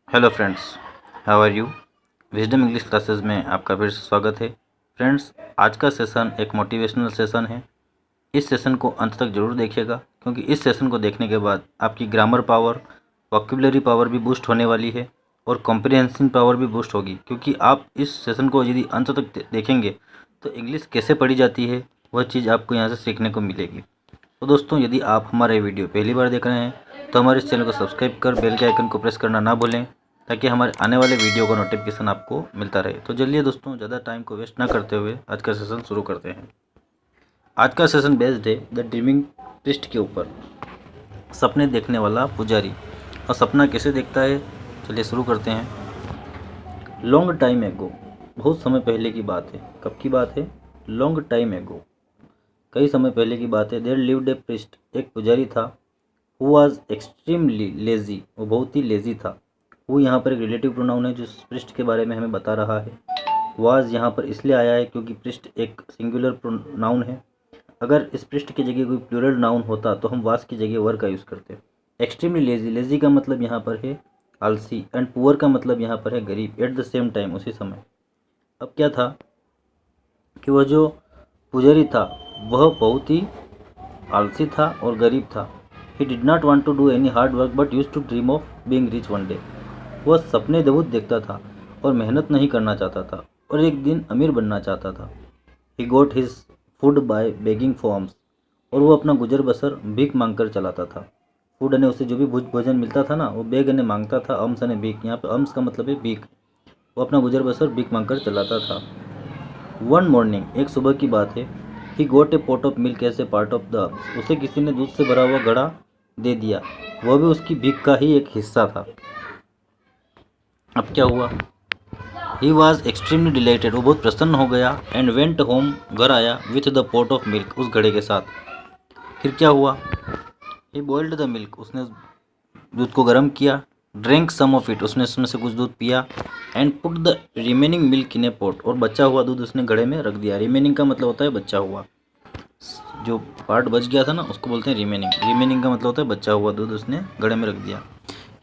Hello friends, how are you. Wisdom English classes में आपका फिर से स्वागत है। फ्रेंड्स, आज का सेशन एक मोटिवेशनल सेशन है। इस सेशन को अंत तक जरूर देखिएगा, क्योंकि इस सेशन को देखने के बाद आपकी ग्रामर पावर, वोकैबुलरी पावर भी बूस्ट होने वाली है और कॉम्प्रिहेंशन पावर भी बूस्ट होगी। क्योंकि आप इस सेशन को यदि अंत तक देखेंगे तो इंग्लिश कैसे पढ़ी जाती है वह चीज़ आपको यहाँ से सीखने को मिलेगी। तो दोस्तों, यदि आप हमारे वीडियो पहली बार देख रहे हैं तो हमारे इस चैनल को सब्सक्राइब कर बेल के आइकन को प्रेस करना ना भूलें, ताकि हमारे आने वाले वीडियो का नोटिफिकेशन आपको मिलता रहे। तो चलिए दोस्तों, ज़्यादा टाइम को वेस्ट ना करते हुए आज का सेशन शुरू करते हैं। आज का सेशन बेस्ड है द ड्रीमिंग प्रीस्ट के ऊपर, सपने देखने वाला पुजारी। और सपना कैसे देखता है, चलिए शुरू करते हैं। लॉन्ग टाइम एगो, बहुत समय पहले की बात है। कब की बात है? लॉन्ग टाइम एगो, कई समय पहले की बात है। देयर लिव्ड ए प्रीस्ट, एक पुजारी था। हु वाज एक्सट्रीमली लेजी, वो बहुत ही लेजी था। वो यहाँ पर एक रिलेटिव प्रोनाउन है जो पृष्ठ के बारे में हमें बता रहा है। वाज यहाँ पर इसलिए आया है क्योंकि पृष्ठ एक सिंगुलर प्रोनाउन है। अगर इस पृष्ठ की जगह कोई प्लूरल नाउन होता तो हम वाज की जगह वर का यूज़ करते। एक्सट्रीमली लेजी, लेजी का मतलब यहाँ पर है आलसी, एंड पुअर का मतलब यहाँ पर है गरीब। एट द सेम टाइम, उसी समय। अब क्या था कि वह जो पुजारी था वह बहुत ही आलसी था और गरीब था। He did not want to do any hard work but use to dream of being rich one day. वह सपने बहुत देखता था और मेहनत नहीं करना चाहता था, और एक दिन अमीर बनना चाहता था। He got his food by begging for alms, और वो अपना गुजर बसर भीख मांग कर चलाता था। फूड ने उसे जो भी भोजन मिलता था ना, वो बेग ने मांगता था, अम्स ने भीख। यहाँ पे अम्स का मतलब है भीख। वो अपना गुजर बसर भीख मांग कर चलाता था। वन मॉर्निंग, एक सुबह की बात है। He got a pot of milk as a part of the, उसे किसी ने दूध से भरा हुआ घड़ा दे दिया, वह भी उसकी भीख का ही एक हिस्सा था। अब क्या हुआ? ही वॉज एक्सट्रीमली डिलाइटेड, वो बहुत प्रसन्न हो गया। एंड वेंट होम, घर आया, with the pot of milk, उस घड़े के साथ। फिर क्या हुआ? ही बॉइल्ड द मिल्क, उसने दूध को गर्म किया। ड्रिंक सम ऑफ इट, उसने उसमें से कुछ दूध पिया। And put the remaining milk in a pot, और बचा हुआ दूध उसने घड़े में रख दिया। रिमेनिंग का मतलब होता है बचा हुआ। जो पार्ट बच गया था ना, उसको बोलते हैं रिमेनिंग। रिमेनिंग का मतलब होता है बचा हुआ दूध उसने घड़े में रख दिया।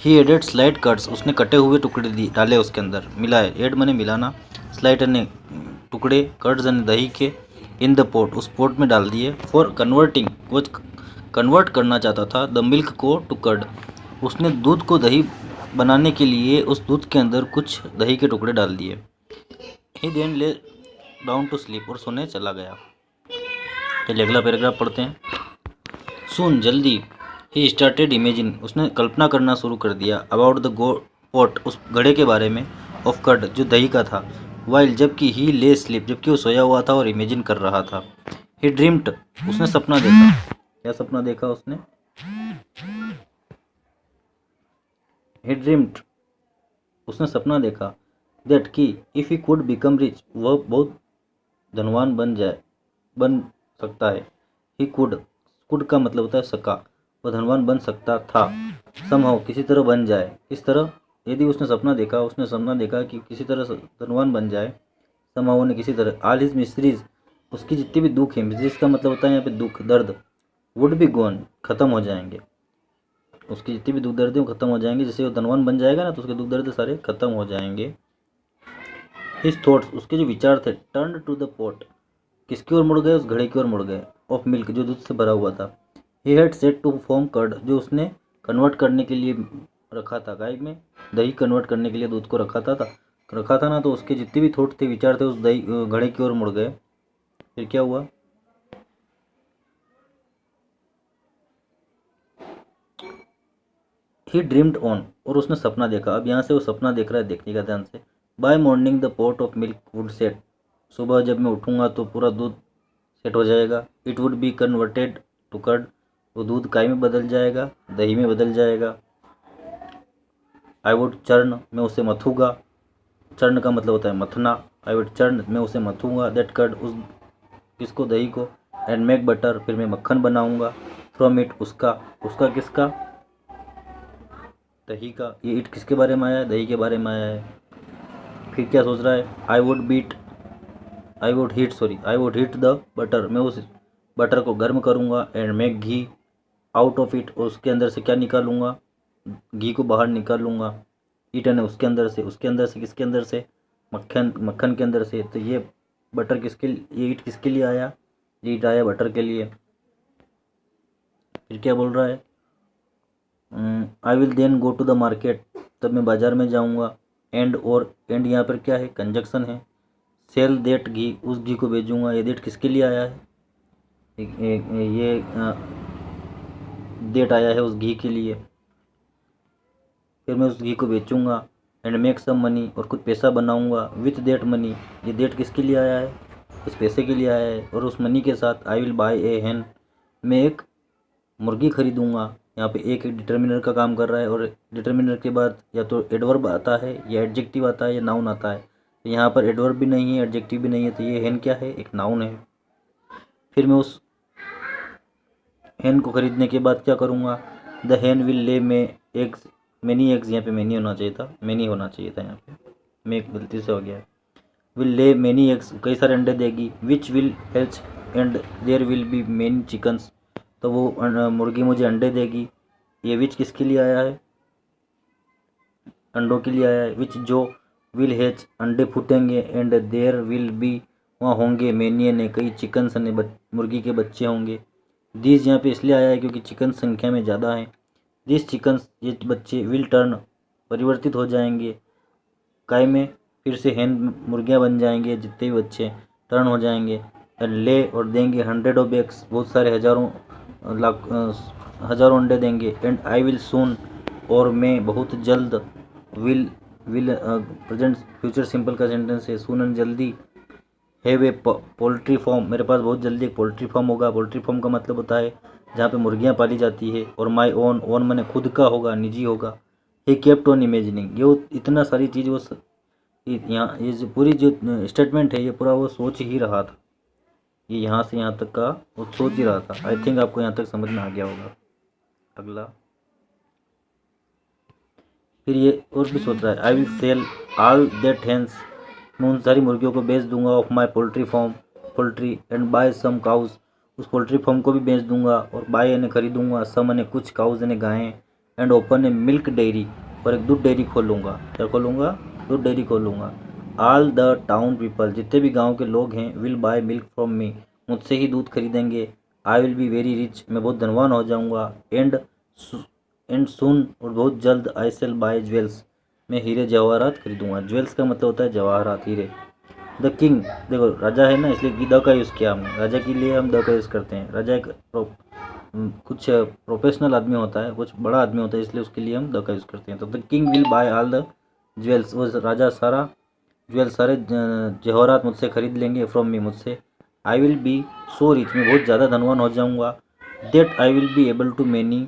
ही एडेड स्लाइड कट्स, उसने कटे हुए टुकड़े डाले उसके अंदर, मिलाए। एड मने मिलाना, स्लाइड ने टुकड़े, कट्स ने दही के, इन द पोट, उस पोट में डाल दिए। फॉर कन्वर्टिंग, वो कन्वर्ट करना चाहता था द मिल्क को टू कर्ड, उसने दूध को दही बनाने के लिए उस दूध के अंदर कुछ दही के टुकड़े डाल दिए। He then lay down to sleep, और सोने चला गया। चलिए अगला पैराग्राफ पढ़ते हैं। सुन, जल्दी। ही स्टार्टेड इमेजिन, उसने कल्पना करना शुरू कर दिया। अबाउट द पॉट, उस घड़े के बारे में। ऑफ कर्ड, जो दही का था। वाइल, जबकि ही ले स्लीप, जबकि वो सोया हुआ था और इमेजिन कर रहा था। ही ड्रीम्ड, उसने सपना देखा। क्या सपना देखा उसने? ही ड्रीम्ड, उसने सपना देखा। दैट कि if he could become rich, वह बहुत धनवान बन सकता है। ही कुड, कुड का मतलब होता है सका, वह धनवान बन सकता था। समहाउ, किसी तरह बन जाए। किस तरह? यदि उसने सपना देखा कि किसी तरह धनवान बन जाए। समहाउ ने किसी तरह। ऑल हिज मिस्ट्रीज, उसकी जितनी भी दुख है, मिस्ट्रीज का मतलब होता है यहाँ पे दुख, दर्द। वुड बी गॉन, खत्म हो जाएंगे। उसकी जितनी भी दुख दर्द है वो खत्म हो जाएंगे। जैसे वो धनवान बन जाएगा ना, तो उसके दुख दर्द सारे खत्म हो जाएंगे। हिज थॉट्स, उसके जो विचार थे, टर्न टू द पॉट, किसकी ओर मुड़ गए? उस घड़े की ओर मुड़ गए। ऑफ मिल्क, जो दूध से भरा हुआ था। He had set to form curd, जो उसने कन्वर्ट करने के लिए रखा था। गाय में दही कन्वर्ट करने के लिए दूध को रखा था ना, तो उसके जितने भी थॉट थे, विचार थे, उस दही घड़े की ओर मुड़ गए। फिर क्या हुआ? ही ड्रीम्ड ऑन, और उसने सपना देखा। अब यहाँ से वो सपना देख रहा है, देखने का ध्यान से। By morning the pot of milk would set, सुबह जब मैं उठूँगा तो पूरा दूध सेट हो जाएगा। It would be converted to curd, वो दूध काई में बदल जाएगा, दही में बदल जाएगा। आई वुड चर्न, मैं उसे मथूंगा। चर्न का मतलब होता है मथना। आई वुड चर्न, मैं उसे मथूंगा। दैट कर्ड, उस किसको? दही को। एंड मेक बटर, फिर मैं मक्खन बनाऊंगा। फ्रॉम इट, उसका। उसका किसका? दही का। ये इट किसके बारे में आया है? दही के बारे में आया है। फिर क्या सोच रहा है? I would heat the butter, मैं उस बटर को गर्म करूँगा। And make ghee out of it, उसके अंदर से क्या निकालूंगा? घी को बाहर निकालूंगा। ईटन है उसके अंदर से, किसके अंदर से, मक्खन के अंदर से। तो ये बटर ये ईट किसके लिए आया, ये ईट आया बटर के लिए। फिर क्या बोल रहा है, I will then go to the market, तब मैं बाजार में जाऊंगा। एंड यहाँ पर क्या है, कंजक्शन है। सेल देट घी, उस घी को भेजूंगा। ये देट किसके लिए आया है, ये देट आया है उस घी के लिए। फिर मैं उस घी को बेचूंगा। एंड मेक सम मनी, और कुछ पैसा बनाऊंगा। विथ देट मनी, ये देट किसके लिए आया है, इस पैसे के लिए आया है। और उस मनी के साथ आई विल बाय ए हैन, मैं एक मुर्गी खरीदूंगा। यहाँ पे एक डिटर्मिनर का काम कर रहा है, और डिटर्मिनर के बाद या तो एडवर्ब आता है, या एडजेक्टिव आता है, या नाउन आता है। तो यहाँ पर एडवर्ब भी नहीं है, एडजेक्टिव भी नहीं है, तो ये हैन क्या है, एक नाउन है। फिर मैं उस हैन को खरीदने के बाद क्या करूँगा, the Hahn will lay eggs many eggs, यहाँ पे मैनी होना चाहिए था, यहाँ पे मैं एक गलती से हो गया। विल ले मैनी एग्स, कई सारे अंडे देगी। Which will hatch and there will be many chickens, तो वो मुर्गी मुझे अंडे देगी। ये विच किसके लिए आया है, अंडों के लिए आया है। विच जो विल हैच, अंडे फूटेंगे। एंड देयर विल बी, वहाँ होंगे मैनी ने कई चिकन्स ने मुर्गी के बच्चे होंगे। दीज यहाँ पे इसलिए आया है क्योंकि चिकन संख्या में ज़्यादा हैं। दिस चिकन्स, ये बच्चे, विल टर्न, परिवर्तित हो जाएंगे। काय में, फिर से हैन, मुर्गियाँ बन जाएंगे, जितने भी बच्चे टर्न हो जाएंगे। एंड ले, और देंगे 100 ऑफ एग्स, बहुत सारे हज़ारों अंडे देंगे। एंड आई विल सून, और मैं बहुत जल्द। विल प्रेजेंट फ्यूचर सिंपल का सेंटेंस है, सून जल्दी। हैव ए पोल्ट्री फार्म, मेरे पास बहुत जल्दी एक पोल्ट्री फार्म होगा। पोल्ट्री फार्म का मतलब होता है जहाँ पे मुर्गियाँ पाली जाती है। और माई ओन मैंने खुद का होगा, निजी होगा। ही केप्ट ऑन इमेजिनिंग, ये इतना सारी चीज़ वो यहाँ ये जो पूरी जो स्टेटमेंट है, ये पूरा वो सोच ही रहा था। ये यहाँ से यहाँ तक का वो सोच ही रहा था। आई थिंक आपको यहाँ तक समझ में आ गया होगा। अगला, फिर ये और भी सोच रहा है, I will sell all that hens, मैं उन सारी मुर्गियों को बेच दूंगा। Of my poultry and buy some cows, उस पोल्ट्री फार्म को भी बेच दूंगा। और बाय यानी खरीदूंगा, सम यानी कुछ, काउज यानी गायें। And open A milk dairy, और एक दूध डेयरी खोलूँगा। क्या खोलूँगा, दूध डेयरी खोलूँगा। ऑल द टाउन पीपल, जितने भी गाँव के लोग हैं, will buy milk from me, मुझसे ही दूध खरीदेंगे। आई विल बी वेरी रिच, मैं बहुत धनवान हो जाऊँगा। एंड सुन, और बहुत जल्द। आई सेल बाय ज्वेल्स, मैं हीरे जवाहरात खरीदूंगा। ज्वेल्स का मतलब होता है जवाहरात, हीरे। द किंग, देखो राजा है ना, इसलिए द का यूज़ किया हमने। राजा के लिए हम द का यूज़ करते हैं। राजा एक कुछ प्रोफेशनल आदमी होता है, कुछ बड़ा आदमी होता है, इसलिए उसके लिए हम द का यूज़ करते हैं। तो the king will buy all the jewels, वो राजा सारा ज्वेल्स, सारे जवाहरात मुझसे खरीद लेंगे। फ्रॉम मी, मुझसे। I will be so rich, मैं बहुत ज़्यादा धनवान हो जाऊँगा। That I will be able to many,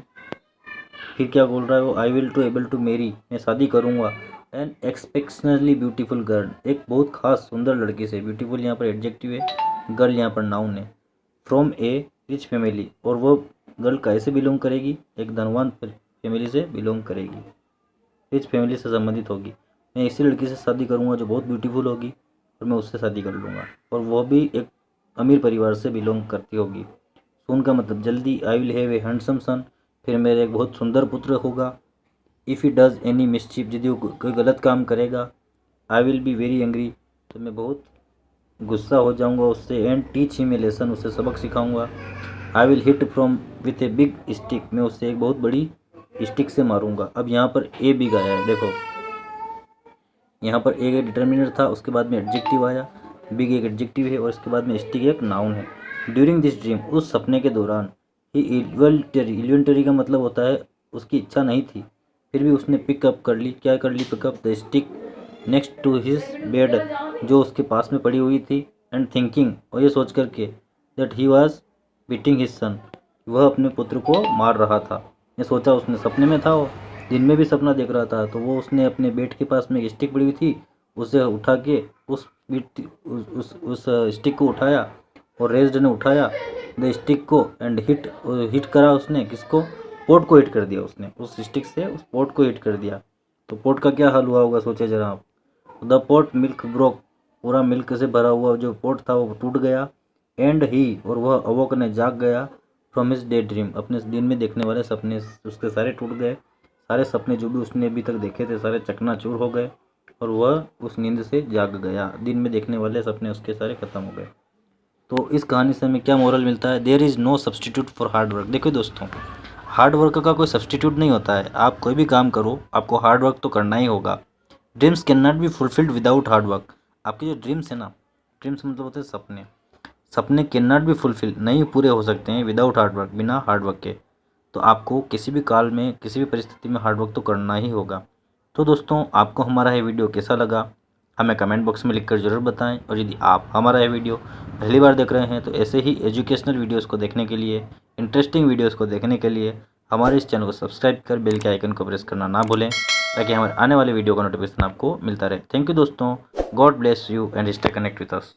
फिर क्या बोल रहा है वो, I will to able to marry, मैं शादी करूँगा। एन एक्सपेक्शनली ब्यूटीफुल गर्ल, एक बहुत खास सुंदर लड़की से। ब्यूटीफुल यहाँ पर एडजेक्टिव है, गर्ल यहाँ पर नाउन है। फ्रॉम ए रिच फैमिली, और वो गर्ल कैसे बिलोंग करेगी, एक धनवान फैमिली से बिलोंग करेगी, रिच फैमिली से संबंधित होगी। मैं इसी लड़की से शादी करूँगा जो बहुत ब्यूटीफुल होगी, और मैं उससे शादी कर लूँगा, और वह भी एक अमीर परिवार से बिलोंग करती होगी। सून का मतलब जल्दी। I will have a handsome son, फिर मेरे एक बहुत सुंदर पुत्र होगा। If he does any mischief, यदि वो कोई गलत काम करेगा। I will be very angry, तो मैं बहुत गुस्सा हो जाऊंगा उससे। And teach him a lesson, उससे सबक सिखाऊंगा। I will hit from with a big stick, मैं उससे एक बहुत बड़ी स्टिक से मारूंगा। अब यहाँ पर ए बिग आया है, देखो यहाँ पर एक डिटर्मिनर था, उसके बाद में एडजेक्टिव आया। बिग एक एडजेक्टिव है, और इसके बाद में स्टिक एक नाउन है। ड्यूरिंग दिस ड्रीम, उस सपने के दौरान। ही इन्वेंटरी का मतलब होता है उसकी इच्छा नहीं थी, फिर भी उसने पिकअप कर ली। क्या कर ली, pick up the stick next to his bed, जो उसके पास में पड़ी हुई थी। एंड थिंकिंग, और ये सोच करके, that he was beating his son, वह अपने पुत्र को मार रहा था। ये सोचा उसने, सपने में था वो, दिन में भी सपना देख रहा था। तो वो उसने अपने बेड के पास में एक स्टिक पड़ी हुई थी, उसे उठा के उस स्टिक को उठाया, और रेज्ड ने उठाया द स्टिक को। एंड हिट करा उसने, किसको, पोट को हिट कर दिया उसने, उस स्टिक से उस पोट को हिट कर दिया। तो पोट का क्या हाल हुआ होगा, सोचे जरा आप। द पोट मिल्क ब्रोक, पूरा मिल्क से भरा हुआ जो पोट था वो टूट गया। एंड ही, और वह अवोक ने जाग गया। फ्रॉम हिज डे ड्रीम, अपने दिन में देखने वाले सपने उसके सारे टूट गए। सारे सपने जो भी उसने अभी तक देखे थे सारे चकनाचूर हो गए और वह उस नींद से जाग गया। दिन में देखने वाले सपने उसके सारे खत्म हो गए। तो इस कहानी से हमें क्या मोरल मिलता है? There is no substitute for hard work. देखो दोस्तों, हार्ड वर्क का कोई सब्सटीट्यूट नहीं होता है। आप कोई भी काम करो, आपको हार्ड वर्क तो करना ही होगा। Dreams can not be fulfilled without hard work. आपके जो ड्रीम्स है ना, ड्रीम्स मतलब होते हैं सपने, सपने कैन नॉट बी फुलफिल, नहीं पूरे हो सकते हैं विदाउट हार्ड वर्क, बिना हार्ड वर्क के। तो आपको किसी भी काल में, किसी भी परिस्थिति में हार्ड वर्क तो करना ही होगा। तो दोस्तों, आपको हमारा ये वीडियो कैसा लगा हमें कमेंट बॉक्स में लिखकर ज़रूर बताएं। और यदि आप हमारा ये वीडियो पहली बार देख रहे हैं तो ऐसे ही एजुकेशनल वीडियोस को देखने के लिए, इंटरेस्टिंग वीडियोस को देखने के लिए हमारे इस चैनल को सब्सक्राइब कर बेल के आइकन को प्रेस करना ना भूलें, ताकि हमारे आने वाले वीडियो का नोटिफिकेशन आपको मिलता रहे। थैंक यू दोस्तों, God bless you and stay connect with us.